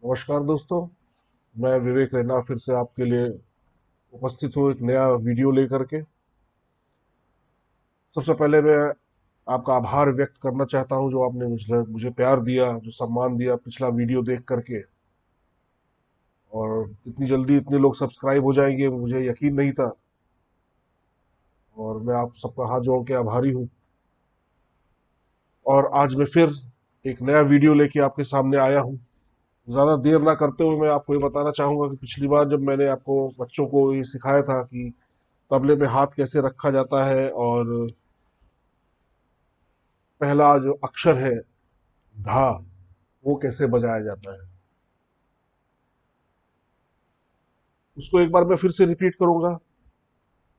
नमस्कार दोस्तों। मैं विवेक रैना फिर से आपके लिए उपस्थित हूँ एक नया वीडियो लेकर के। सबसे पहले मैं आपका आभार व्यक्त करना चाहता हूँ जो आपने मुझे प्यार दिया, जो सम्मान दिया पिछला वीडियो देख करके। और इतनी जल्दी इतने लोग सब्सक्राइब हो जाएंगे मुझे यकीन नहीं था, और मैं आप सबका हाथ जोड़ के आभारी हूँ। और आज मैं फिर एक नया वीडियो लेके आपके सामने आया हूँ। ज़्यादा देर ना करते हुए मैं आपको ये बताना चाहूँगा कि पिछली बार जब मैंने आपको बच्चों को ये सिखाया था कि तबले पे हाथ कैसे रखा जाता है और पहला जो अक्षर है धा वो कैसे बजाया जाता है, उसको एक बार मैं फिर से रिपीट करूंगा।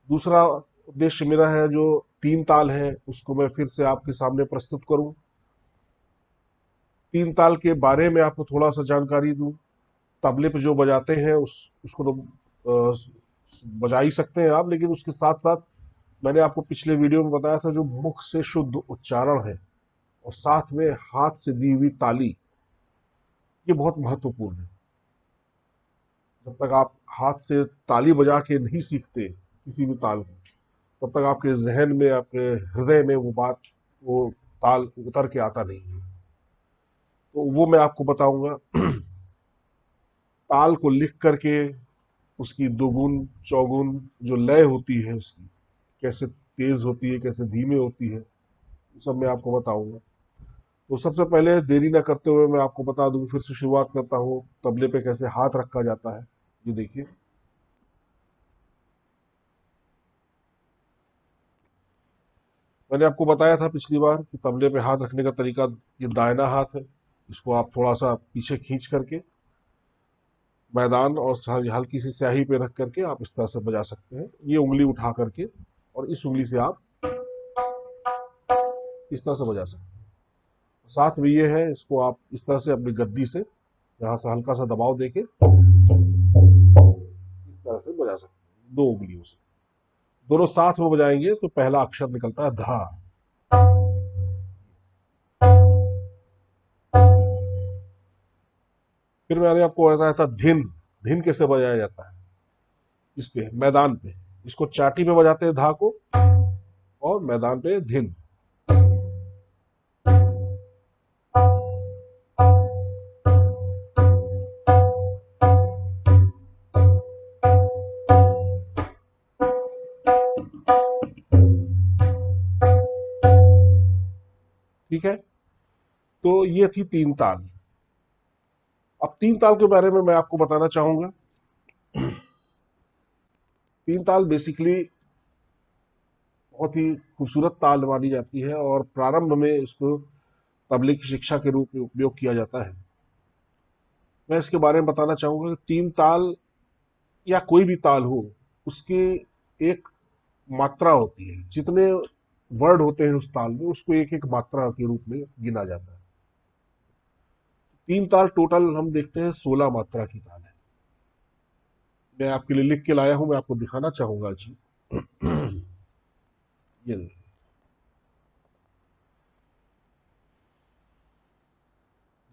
दूसरा उद्देश्य मेरा है जो तीन ताल है उसको मैं फिर से आपके सामने प्रस्तुत करूं। तीन ताल के बारे में आपको थोड़ा सा जानकारी दूं। तबले पे जो बजाते हैं उसको तो बजा ही सकते हैं आप, लेकिन उसके साथ साथ मैंने आपको पिछले वीडियो में बताया था जो मुख से शुद्ध उच्चारण है और साथ में हाथ से दी हुई ताली, ये बहुत महत्वपूर्ण है। जब तक आप हाथ से ताली बजा के नहीं सीखते किसी भी ताल को, तब तक आपके जहन में, आपके हृदय में वो बात, वो ताल उतर के आता नहीं है। तो वो मैं आपको बताऊंगा। ताल को लिख करके उसकी दोगुन चौगुन जो लय होती है उसकी कैसे तेज होती है, कैसे धीमे होती है, वो सब मैं आपको बताऊंगा। तो सबसे पहले देरी ना करते हुए मैं आपको बता दूं, फिर से शुरुआत करता हूँ तबले पे कैसे हाथ रखा जाता है। ये देखिए, मैंने आपको बताया था पिछली बार कि तबले पे हाथ रखने का तरीका, ये दाहिना हाथ है, इसको आप थोड़ा सा पीछे खींच करके मैदान और हल्की सी स्याही पे रख करके आप इस तरह से बजा सकते हैं। ये उंगली उठा करके और इस उंगली से आप इस तरह से बजा सकते हैं। साथ में ये है, इसको आप इस तरह से अपनी गद्दी से यहाँ से हल्का सा दबाव देके इस तरह से बजा सकते हैं दो उंगलियों से। दोनों साथ में बजाएंगे तो पहला अक्षर निकलता है धा। फिर मैंने आपको बताया था धिन। धिन कैसे बजाया जाता है, इस पे मैदान पे, इसको चाटी पे बजाते हैं धा को, और मैदान पे धिन। ठीक है, तो ये थी तीन ताल। अब तीन ताल के बारे में मैं आपको बताना चाहूंगा। तीन ताल बेसिकली बहुत ही खूबसूरत ताल मानी जाती है और प्रारंभ में इसको तबले की शिक्षा के रूप में उपयोग किया जाता है। मैं इसके बारे में बताना चाहूंगा कि तीन ताल या कोई भी ताल हो, उसकी एक मात्रा होती है। जितने वर्ड होते हैं उस ताल में, उसको एक एक मात्रा के रूप में गिना जाता है। तीन ताल टोटल हम देखते हैं 16 मात्रा की ताल है। मैं आपके लिए लिख के लाया हूं, मैं आपको दिखाना चाहूंगा जी। ये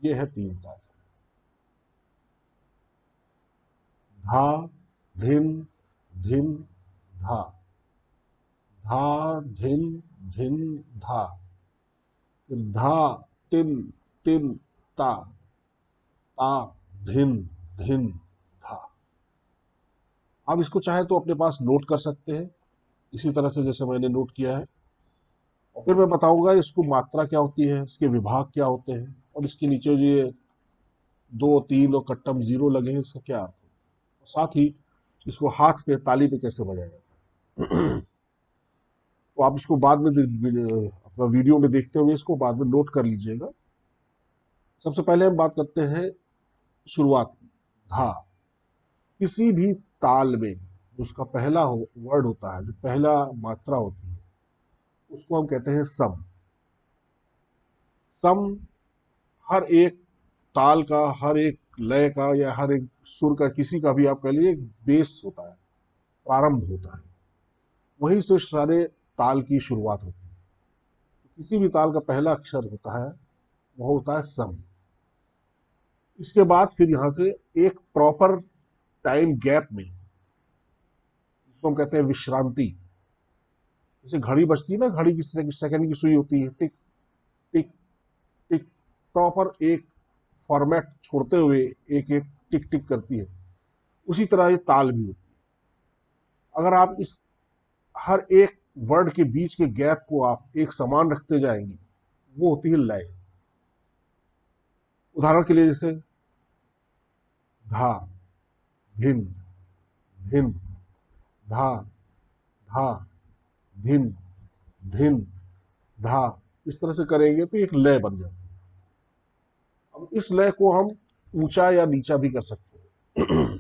ये है तीन ताल। धा, धिन, धिन, धा। धा, धिन, धिन, धा। फिर धा, तिन, तिन, ता, ता, धिन, धिन, धा। आप इसको चाहे तो अपने पास नोट कर सकते हैं, इसी तरह से जैसे मैंने नोट किया है। और फिर मैं बताऊंगा इसको मात्रा क्या होती है, इसके विभाग क्या होते हैं, और इसके नीचे जो ये दो तीन और कट्टम जीरो लगे हैं, इसका क्या अर्थ है। साथ ही इसको हाथ पे ताली पे कैसे बजाया जाता है। तो आप इसको बाद में अपना वीडियो में देखते हुए इसको बाद में नोट कर लीजिएगा। सबसे पहले हम बात करते हैं शुरुआत की, धा। किसी भी ताल में उसका पहला वर्ड होता है, जो पहला मात्रा होती है, उसको हम कहते हैं सम। सम हर एक ताल का, हर एक लय का, या हर एक सुर का, किसी का भी आप कह लीजिए, एक बेस होता है, प्रारंभ होता है। वहीं से सारे ताल की शुरुआत होती है। किसी भी ताल का पहला अक्षर होता है, वह होता है सम। इसके बाद फिर यहां से एक प्रॉपर टाइम गैप में, इसको हम कहते हैं विश्रांति। जैसे घड़ी बजती है ना, घड़ी की सेकंड की सुई होती है, टिक टिक टिक, प्रॉपर एक फॉर्मेट छोड़ते हुए एक एक टिक टिक करती है, उसी तरह ये ताल भी होती है। अगर आप इस हर एक वर्ड के बीच के गैप को आप एक समान रखते जाएंगे, वो होती है लय। उदाहरण के लिए जैसे धा, धिन, धिन, धा, धा, धिन, धिन, धा, इस तरह से करेंगे तो एक लय बन जाती है। अब इस लय को हम ऊंचा या नीचा भी कर सकते हैं।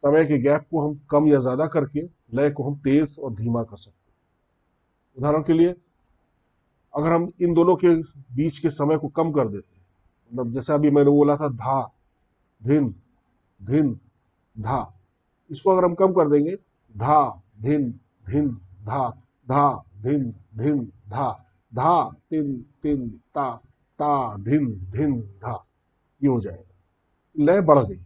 समय के गैप को हम कम या ज्यादा करके लय को हम तेज और धीमा कर सकते हैं। उदाहरण के लिए अगर हम इन दोनों के बीच के समय को कम कर देते हैं, मतलब जैसे अभी मैंने बोला था धा, धिन, धिन, धा, इसको अगर हम कम कर देंगे, धा, धिन, धिन, धा, धा, धिन, धिन, धा, धा, तिन, तिन, ता, ता, धिन, धिन, धा, ये हो जाएगा, लय बढ़ गई।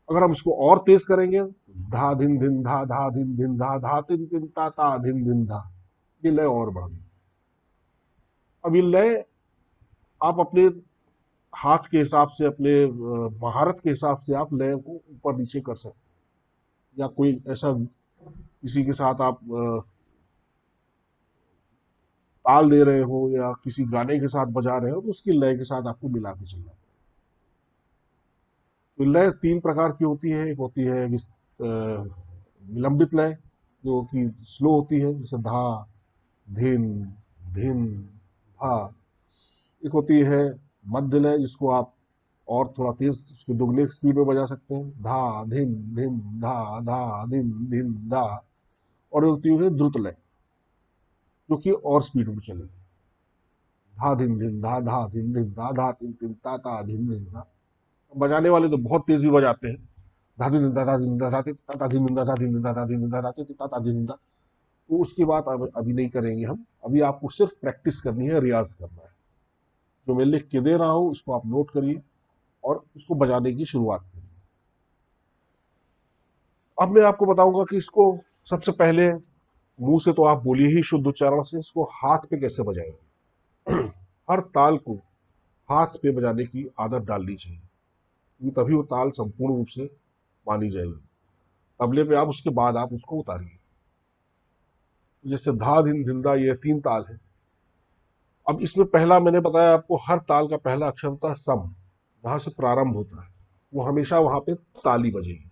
अगर हम इसको और तेज करेंगे, धा धिन धिन धा, धा धिन धिन धा, धा तिन तिन ता धिन धिन धा, ये लय और बढ़ गई। अब ये लय आप अपने हाथ के हिसाब से, अपने महारत के हिसाब से आप लय को ऊपर नीचे कर सकते हैं। या कोई ऐसा किसी के साथ आप ताल दे रहे हो या किसी गाने के साथ बजा रहे हो, तो उसकी लय के साथ आपको मिला के चलना। तो लय तीन प्रकार की होती है। एक होती है विलंबित लय, जो कि स्लो होती है, जैसे धा, धिन, धिन, धा। एक होती है मध्य लय, जिसको आप और थोड़ा तेज, उसके दुगने स्पीड में बजा सकते हैं, धा धिन धिन धा, धा धिन धिन धा। और एक होती है द्रुत लय, जो कि और स्पीड में चलेगी, धा धिन धिन धा, धा धिन धिन धा, धा तिन तिन ता धिन धिन धा। बजाने वाले तो बहुत तेज भी बजाते हैं, धा धिन धा, धा धिन धा, धा तिन ता धिन धा, धा धिन धा, धा धिन धा, धा तिन ता धिन धा। तो उसकी बात अभी नहीं करेंगे हम। अभी आपको सिर्फ प्रैक्टिस करनी है, रियाज करना है। जो मैं लिख के दे रहा हूं उसको आप नोट करिए और उसको बजाने की शुरुआत करिए। अब मैं आपको बताऊंगा कि इसको सबसे पहले मुंह से तो आप बोलिए ही शुद्ध उच्चारण से, इसको हाथ पे कैसे बजाएंगे। हर ताल को हाथ पे बजाने की आदत डालनी चाहिए, तभी वो ताल संपूर्ण रूप से मानी जाएगी। तबले पे आप उसके बाद आप उसको उतारिए। जैसे धा धिन धिंदा, ये तीन ताल है। अब इसमें पहला मैंने बताया आपको, हर ताल का पहला अक्षर होता है सम, जहां से प्रारंभ होता है, वो हमेशा वहां पे ताली बजेगी।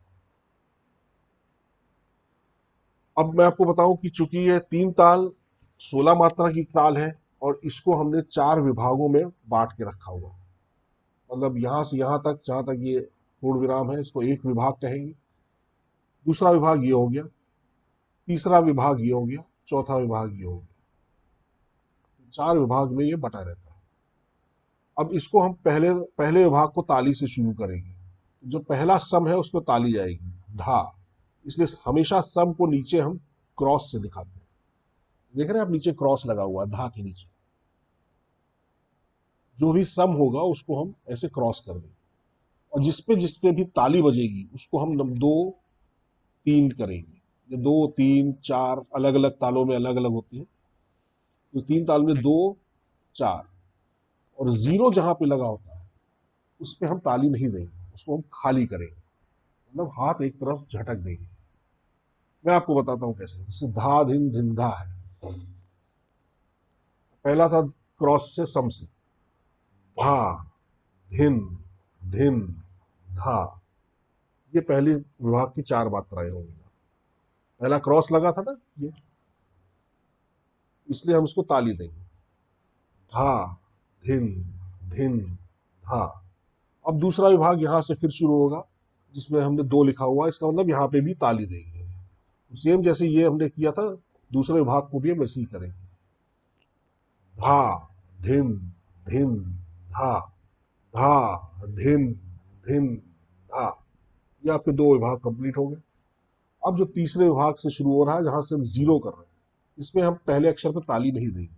अब मैं आपको बताऊं कि चूंकि ये तीन ताल 16 मात्रा की ताल है, और इसको हमने चार विभागों में बांट के रखा हुआ, मतलब यहां से यहां तक, जहां तक ये पूर्ण विराम है, इसको एक विभाग कहेंगे। दूसरा विभाग ये हो गया, तीसरा विभाग ये हो गया, चौथा विभाग ये हो गया। चार विभाग में ये बटा रहता है। अब इसको हम पहले पहले विभाग को ताली से शुरू करेंगे। जो पहला सम है उसमें ताली जाएगी, धा। इसलिए हमेशा सम को नीचे हम क्रॉस से दिखाते हैं। देख रहे हैं आप, नीचे क्रॉस लगा हुआ है धा के नीचे। जो भी सम होगा उसको हम ऐसे क्रॉस कर देंगे, और जिसपे भी ताली बजेगी उसको हम दो तीन करेंगे। ये दो तीन चार अलग अलग तालों में अलग अलग होती है, तो तीन ताल में दो चार। और जीरो जहां पे लगा होता है उस पे हम ताली नहीं देंगे, उसको हम खाली करेंगे, मतलब हाथ एक तरफ झटक देंगे। मैं आपको बताता हूं कैसे। जैसे धा धिन धिन धा है, पहला था क्रॉस से सम से, धा धिन धिन धा। ये पहली विभाग की चार मात्राएं होंगी। पहला क्रॉस लगा था ना ये, इसलिए हम इसको ताली देंगे, धा धिन धिन धा। अब दूसरा विभाग यहां से फिर शुरू होगा, जिसमें हमने दो लिखा हुआ है, इसका मतलब यहां पे भी ताली देंगे। सेम जैसे ये हमने किया था, दूसरे विभाग को भी हम ऐसे ही करेंगे, धा धिन धिन धा, धा धिन धिन धा। ये आपके दो विभाग कंप्लीट हो गए। अब जो तीसरे विभाग से शुरू हो रहा है, जहां से हम जीरो कर रहे हैं, इसमें हम पहले अक्षर पर ताली नहीं देंगे,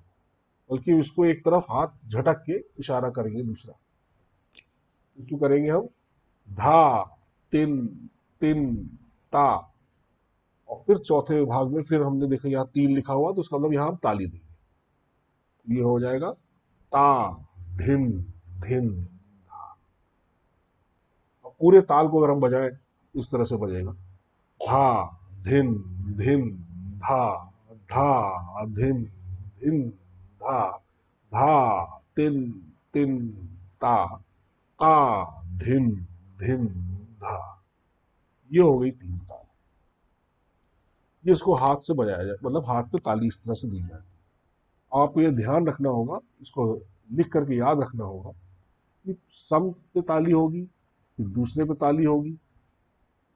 बल्कि इसको एक तरफ हाथ झटक के इशारा करेंगे दूसरा। इसको करेंगे हम धा तिन तिन ता, और फिर चौथे भाग में फिर हमने देखा यहाँ 3 लिखा हुआ, तो उसका मतलब यहाँ हम ताली देंगे। ये हो जाएगा ता धिन धिन धा। और पूरे ताल को अगर हम बजाएं इस तरह से बजेगा धा धिन धिन धा धा धिन धिन धा धा तिन तिन ता ता धिन धिन धा। ये हो गई 3 ताल। ये इसको हाथ से बजाया जाए, मतलब हाथ पे ताली इस तरह से दी जाए। आपको ये ध्यान रखना होगा, इसको लिख करके याद रखना होगा कि सम पे ताली होगी, फिर दूसरे पे ताली होगी।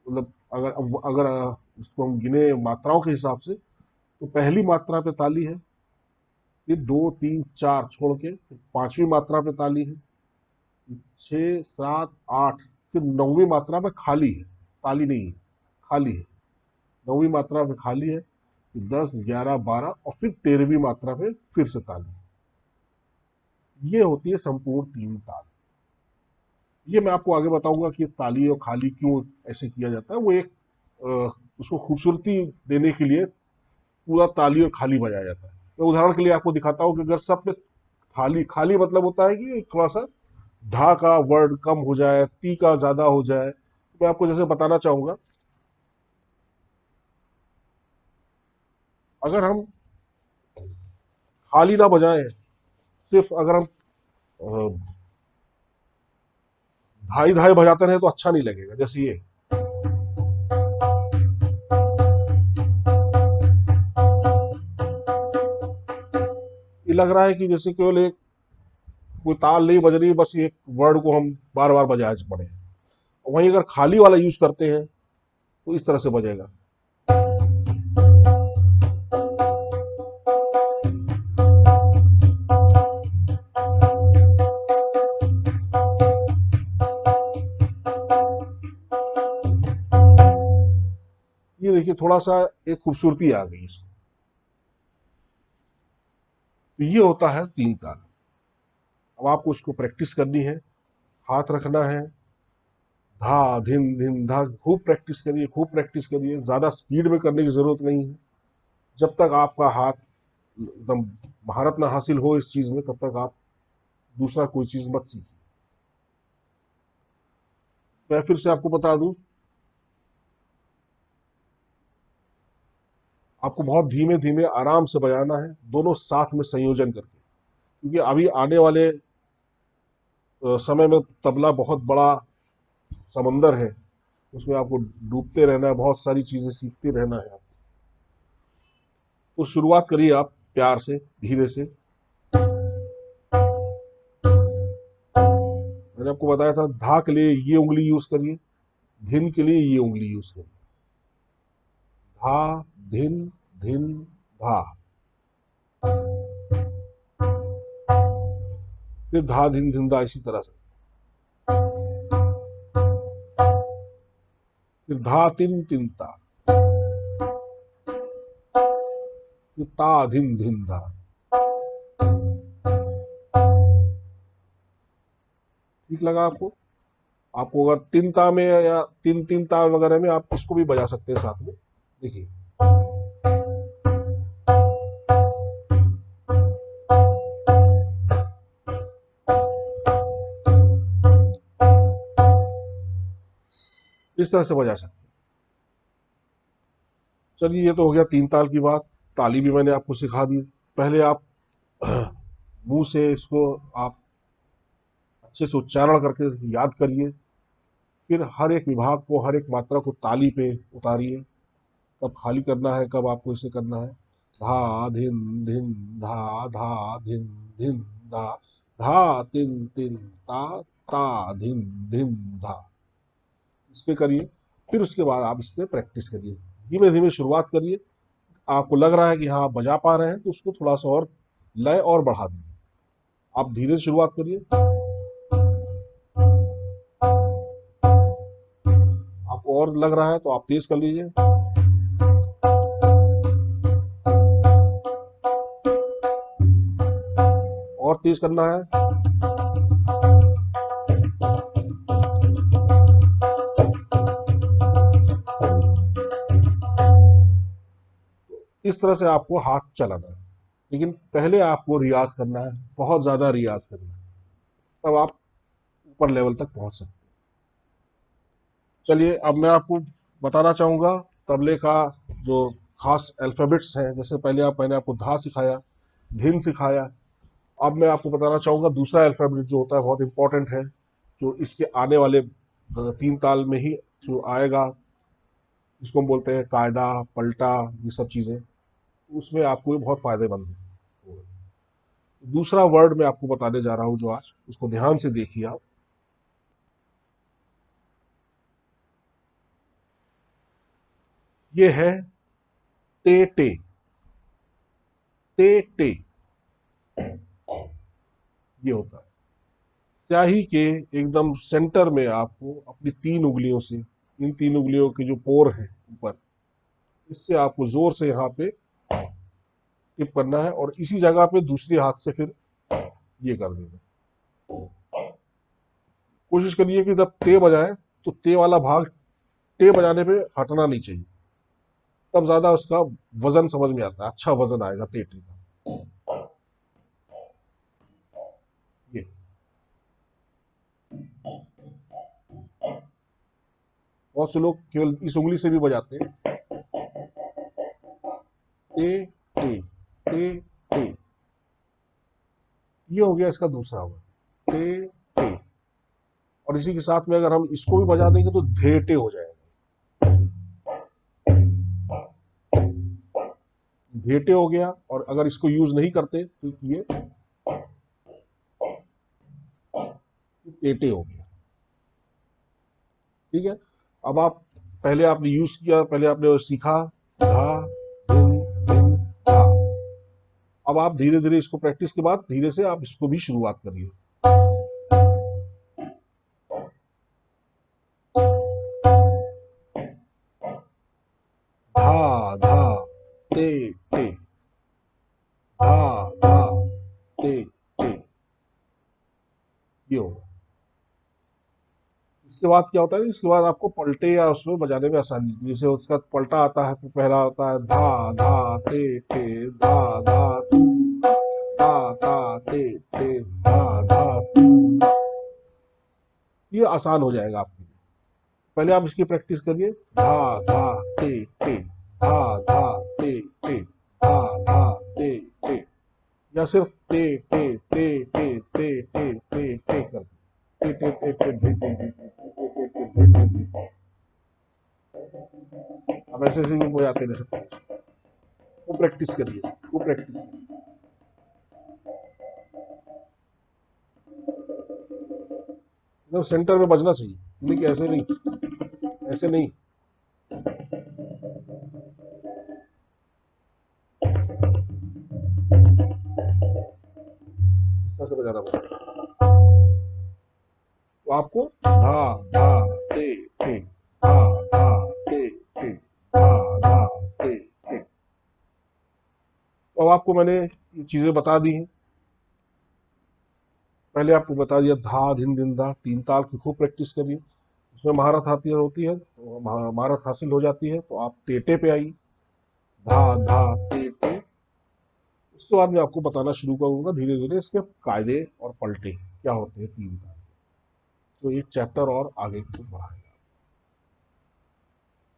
मतलब अगर अगर इसको हम गिने मात्राओं के हिसाब से, तो पहली मात्रा पे ताली है, फिर 2 3 4 छोड़ के पांचवी मात्रा पे ताली है, 6 7 8, फिर 9वीं मात्रा पे खाली है, ताली नहीं है, खाली है। 9वीं मात्रा पे खाली है, फिर 10 11 12 और फिर 13वीं मात्रा पे फिर से ताली। ये होती है संपूर्ण 3 ताल। ये मैं आपको आगे बताऊंगा कि ताली और खाली क्यों ऐसे किया जाता है। वो एक उसको खूबसूरती देने के लिए पूरा ताली और खाली बजाया जाता है। मैं उदाहरण के लिए आपको दिखाता हूँ कि अगर सब में खाली खाली मतलब होता है कि थोड़ा सा धा का वर्ड कम हो जाए, ती का ज्यादा हो जाए। मैं आपको जैसे बताना चाहूंगा, अगर हम खाली ना बजाएं, सिर्फ अगर हम धाई धाई बजाते रहे तो अच्छा नहीं लगेगा। जैसे ये लग रहा है कि जैसे केवल एक कोई ताल नहीं बज रही, बस एक वर्ड को हम बार बार बजाए पड़े। वहीं अगर खाली वाला यूज करते हैं तो इस तरह से बजेगा। ये देखिए थोड़ा सा एक खूबसूरती आ गई इसको। तो ये होता है 3 ताल। अब आपको इसको प्रैक्टिस करनी है, हाथ रखना है, धा धिन धिन धा। खूब प्रैक्टिस करिए, खूब प्रैक्टिस करिए। ज्यादा स्पीड में करने की जरूरत नहीं है। जब तक आपका हाथ एकदम महारत ना हासिल हो इस चीज में, तब तक आप दूसरा कोई चीज मत सीखिए। मैं फिर से आपको बता दूं, आपको बहुत धीमे धीमे आराम से बजाना है, दोनों साथ में संयोजन करके। क्योंकि अभी आने वाले समय में तबला बहुत बड़ा समंदर है, उसमें आपको डूबते रहना है, बहुत सारी चीजें सीखते रहना है। तो शुरुआत करिए आप प्यार से, धीरे से। मैंने आपको बताया था धा के लिए ये उंगली यूज करिए, धिन के लिए ये उंगली यूज करिए। धा धिन धिन धा, फिर धा धिन धिन धा, इसी तरह से। फिर धा तिन तिन ता, फिर ता धिन धिन धा। ठीक लगा आपको? आपको अगर तीन ता में या तीन तीन ता वगैरह में आप इसको भी बजा सकते हैं साथ में। देखिए इस तरह से बजा सकते हैं। चलिए, ये तो हो गया 3 ताल की बात। ताली भी मैंने आपको सिखा दी। पहले आप मुंह से इसको आप अच्छे से उच्चारण करके याद करिए। फिर हर एक विभाग को, हर एक मात्रा को ताली पे उतारिए। कब खाली करना है, कब आपको इसे करना है। धा धिन धिन धा धा धिन धिन धा धा तिन तिन ता ता धिन धिन धा। इस पे करिए। फिर उसके बाद आप इस पे प्रैक्टिस करिए, धीमे धीमे शुरुआत करिए। आपको लग रहा है कि हाँ आप बजा पा रहे हैं, तो उसको थोड़ा सा और लय और बढ़ा दीजिए। आप धीरे से शुरुआत करिए। आपको और लग रहा है तो आप तेज कर लीजिए। और तेज करना है। इस तरह से आपको हाथ चलाना है, लेकिन पहले आपको रियाज करना है, बहुत ज्यादा रियाज करना है, तब आप ऊपर लेवल तक पहुंच सकते हैं। चलिए अब मैं आपको बताना चाहूंगा तबले का जो खास अल्फाबेट्स हैं। जैसे पहले मैंने आपको धा सिखाया, धिन सिखाया। अब मैं आपको बताना चाहूंगा दूसरा अल्फाबेट जो होता है, बहुत इंपॉर्टेंट है, जो इसके आने वाले 3 ताल में ही जो आएगा, जिसको हम बोलते हैं कायदा, पलटा, ये सब चीजें, उसमें आपको ये बहुत फायदेमंद है। दूसरा वर्ड मैं आपको बताने जा रहा हूं जो आज, उसको ध्यान से देखिए आप। ये है ते टे। ते टे ये होता है। स्याही के एकदम सेंटर में आपको अपनी 3 उंगलियों से, इन 3 उंगलियों के जो पोर है ऊपर, इससे आपको जोर से यहाँ पे टिप करना है, और इसी जगह पे दूसरे हाथ से फिर ये कर देना। कोशिश करिए कि जब ते बजाए तो ते वाला भाग टे बजाने पे हटना नहीं चाहिए, तब ज्यादा उसका वजन समझ में आता है, अच्छा वजन आएगा ते टे का। ये बहुत से लोग केवल इस उंगली से भी बजाते हैं। टे टे टे टे, ये हो गया इसका दूसरा वर्ड, टे टे। और इसी के साथ में अगर हम इसको भी बजा देंगे तो धेटे हो जाएगा। धेटे हो गया, और अगर इसको यूज नहीं करते तो ये टेटे हो गया। ठीक है। अब आप, पहले आपने यूज किया, पहले आपने सीखा धा धिन धिन धा। अब आप धीरे धीरे इसको, प्रैक्टिस के बाद धीरे से आप इसको भी शुरुआत करिए। धा धा ते ते, धा धा ते ते, ये होगा। इसके बाद क्या होता है, इसके बाद आपको पलटे या उसमें बजाने में आसानी, जैसे उसका पलटा आता है तो पहला होता है धा धा ते धा धा तू, धा धा ते धा धा तू। ये आसान हो जाएगा आपके लिए। पहले आप इसकी प्रैक्टिस करिए, धा धा ते धा धा ते धा धा ते, या सिर्फ टे कर, अब ऐसे ऐसे भी हो जाते रह सकते हैं। वो प्रैक्टिस करिए, वो प्रैक्टिस। एकदम सेंटर में बजना चाहिए, लेकिन ऐसे नहीं, ऐसे नहीं। इस तरह से बजाना पड़ेगा। तो आपको धा धा ते धा धा ते धा धा ते। तो अब आपको मैंने ये चीजें बता दी हैं। पहले आपको बता दिया धा धिन धिन धा, 3 ताल की खूब प्रैक्टिस करिए, उसमें महारत हासिल होती है, तो महारत हासिल हो जाती है, तो आप तेटे पे आइए, धा धा ते। उसके बाद मैं आपको बताना शुरू करूंगा धीरे धीरे इसके कायदे और पलटे क्या होते हैं 3 ताल। तो एक चैप्टर और आगे को बढ़ाएगा।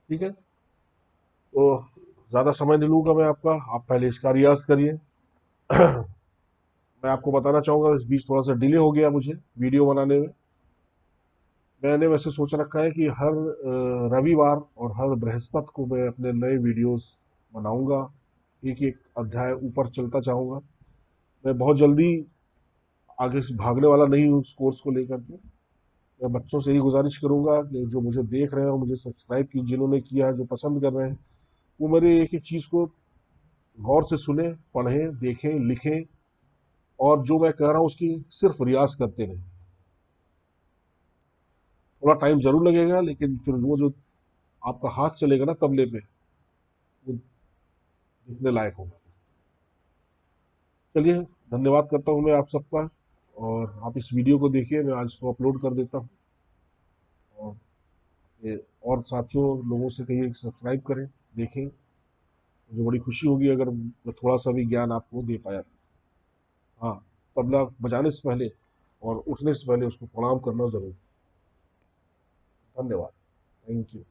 ठीक है। तो ज्यादा समय नहीं लूंगा मैं आपका, आप पहले इसका रियाज करिए। मैं आपको बताना चाहूंगा, इस बीच थोड़ा सा डिले हो गया मुझे वीडियो बनाने में। मैंने वैसे सोच रखा है कि हर रविवार और हर बृहस्पति को मैं अपने नए वीडियोस बनाऊंगा, एक एक अध्याय ऊपर चलता चाहूंगा। मैं बहुत जल्दी आगे से भागने वाला नहीं हूँ उस कोर्स को लेकर के। मैं बच्चों से यही गुजारिश करूंगा कि जो मुझे देख रहे हो, मुझे सब्सक्राइब की जिन्होंने किया है, जो पसंद कर रहे हैं, वो मेरे एक एक चीज को गौर से सुने, पढ़ें, देखें, लिखें, और जो मैं कह रहा हूँ उसकी सिर्फ रियाज करते रहें। थोड़ा टाइम जरूर लगेगा, लेकिन फिर वो जो आपका हाथ चलेगा ना तबले पे, वो दिखने लायक होगा। चलिए, धन्यवाद करता हूँ मैं आप सबका, और आप इस वीडियो को देखिए, मैं आज इसको अपलोड कर देता हूँ। और और साथियों लोगों से कहिए कि सब्सक्राइब करें, देखें, मुझे बड़ी खुशी होगी अगर मैं थोड़ा सा भी ज्ञान आपको दे पाया। हाँ, तबला बजाने से पहले और उठने से पहले उसको प्रणाम करना ज़रूर। धन्यवाद। Thank you.